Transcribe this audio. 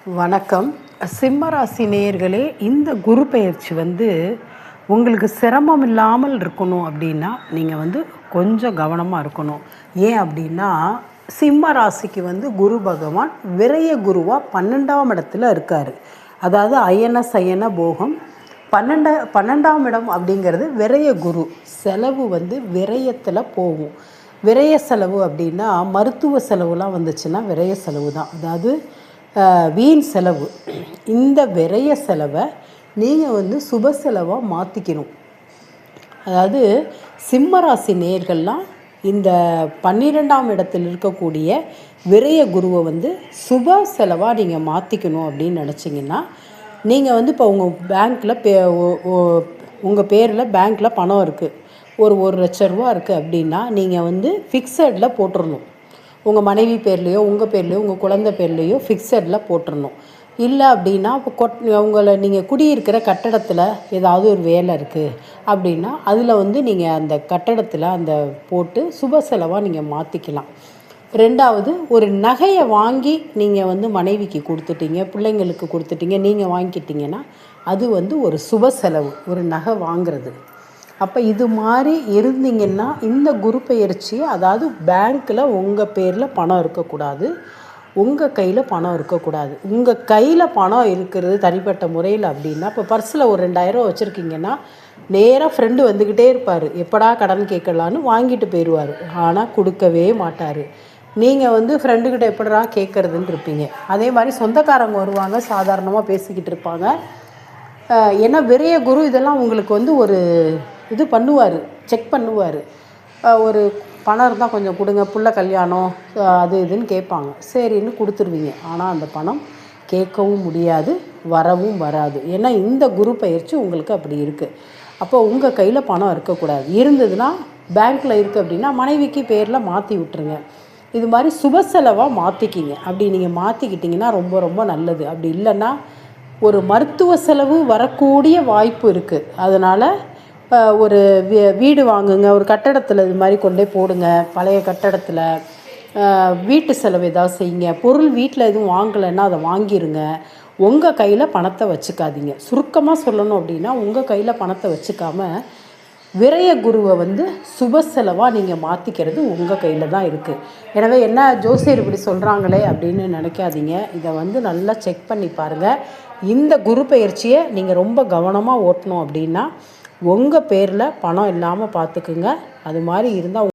வணக்கம். சிம்ம ராசி நேயர்களே, இந்த குரு பெயர்ச்சி உங்களுக்கு சிரமம் இல்லாமல் இருக்கணும் அப்படின்னா நீங்கள் கொஞ்சம் கவனமாக இருக்கணும். ஏன் அப்படின்னா சிம்ம ராசிக்கு குரு பகவான் விரய குருவாக 12ஆம் இடத்துல இருக்கார். அதாவது அயன சயன போகம் 12ஆம் இடம் அப்படிங்கிறது விரய குரு. செலவு விரயத்தில் போகும். விரய செலவு அப்படின்னா மருத்துவ செலவுலாம் வந்துச்சுன்னா விரய செலவு தான். அதாவது வீண் செலவு. இந்த விரய செலவை நீங்கள் சுப செலவாக மாற்றிக்கணும். அதாவது சிம்மராசி நேயர்கள்லாம் இந்த 12ஆம் இடத்தில் இருக்கக்கூடிய விரய குருவை சுப செலவாக நீங்கள் மாற்றிக்கணும் அப்படின்னு நினச்சிங்கன்னா நீங்கள் இப்போ உங்கள் பேங்க்கில் உங்கள் பேரில் பேங்க்கில் பணம் இருக்குது, ஒரு 1,00,000 ரூபா இருக்குது அப்படின்னா நீங்கள் ஃபிக்ஸடில் போட்டுடணும். உங்கள் மனைவி பேர்லேயோ உங்கள் பேர்லேயோ உங்கள் குழந்தை பேர்லேயோ ஃபிக்ஸடில் போட்டுடணும். இல்லை அப்படின்னா இப்போ உங்களை நீங்கள் குடியிருக்கிற கட்டடத்தில் ஏதாவது ஒரு வேலை இருக்குது அப்படின்னா அதில் நீங்கள் அந்த கட்டடத்தில் அந்த போட்டு சுப செலவாக நீங்கள் மாற்றிக்கலாம். ரெண்டாவது, ஒரு நகையை வாங்கி நீங்கள் மனைவிக்கு கொடுத்துட்டீங்க, பிள்ளைங்களுக்கு கொடுத்துட்டீங்க, நீங்கள் வாங்கிக்கிட்டீங்கன்னா அது ஒரு சுப செலவு, ஒரு நகை வாங்கிறது. அப்போ இது மாதிரி இருந்தீங்கன்னா இந்த குரு பெயர்ச்சி, அதாவது பேங்க்கில் உங்கள் பேரில் பணம் இருக்கக்கூடாது, உங்கள் கையில் பணம் இருக்கக்கூடாது. உங்கள் கையில் பணம் இருக்கிறது தனிப்பட்ட முறையில் அப்படின்னா, இப்போ பர்ஸில் ஒரு 2,000 வச்சுருக்கீங்கன்னா நேராக ஃப்ரெண்டு வந்துக்கிட்டே இருப்பார், எப்படா கடன் கேட்கலான்னு வாங்கிட்டு போயிடுவார். ஆனால் கொடுக்கவே மாட்டார். நீங்கள் ஃப்ரெண்டுக்கிட்ட எப்படா கேட்குறதுன்னு இருப்பீங்க. அதே மாதிரி சொந்தக்காரங்க வருவாங்க, சாதாரணமாக பேசிக்கிட்டு இருப்பாங்க. ஏன்னா விரய குரு இதெல்லாம் உங்களுக்கு ஒரு இது பண்ணுவார், செக் பண்ணுவார். ஒரு பணம் இருந்தால் கொஞ்சம் கொடுங்க, புள்ள கல்யாணம் அது இதுன்னு கேட்பாங்க. சரின்னு கொடுத்துருவீங்க. ஆனால் அந்த பணம் கேட்கவும் முடியாது, வரவும் வராது. ஏன்னா இந்த குரு பயிற்சி உங்களுக்கு அப்படி இருக்குது. அப்போ உங்கள் கையில் பணம் இருக்கக்கூடாது. இருந்ததுன்னா பேங்க்கில் இருக்குது அப்படின்னா மனைவிக்கு பேரில் மாற்றி விட்டுருங்க. இது மாதிரி சுப செலவாக மாற்றிக்கிங்க. அப்படி நீங்கள் மாற்றிக்கிட்டிங்கன்னா ரொம்ப ரொம்ப நல்லது. அப்படி இல்லைன்னா ஒரு மருத்துவ செலவு வரக்கூடிய வாய்ப்பு இருக்குது. அதனால் ஒரு வீடு வாங்குங்க, ஒரு கட்டடத்தில் இது மாதிரி கொண்டே போடுங்க. பழைய கட்டடத்தில் வீட்டு செலவு ஏதாவது செய்யுங்க. பொருள் வீட்டில் எதுவும் வாங்கலைன்னா அதை வாங்கிடுங்க. உங்கள் கையில் பணத்தை வச்சுக்காதீங்க. சுருக்கமாக சொல்லணும் அப்படின்னா உங்கள் கையில் பணத்தை வச்சுக்காமல் விரய குருவை சுப செலவாக நீங்கள் மாற்றிக்கிறது உங்கள் கையில் தான் இருக்குது. எனவே என்ன ஜோசியர் இப்படி சொல்கிறாங்களே அப்படின்னு நினைக்காதீங்க. இதை நல்லா செக் பண்ணி பாருங்கள். இந்த குரு பெயர்ச்சியை நீங்கள் ரொம்ப கவனமாக ஓட்டணும் அப்படின்னா உங்கள் பேரில் பணம் இல்லாமல் பார்த்துக்குங்க. அது மாதிரி இருந்தால்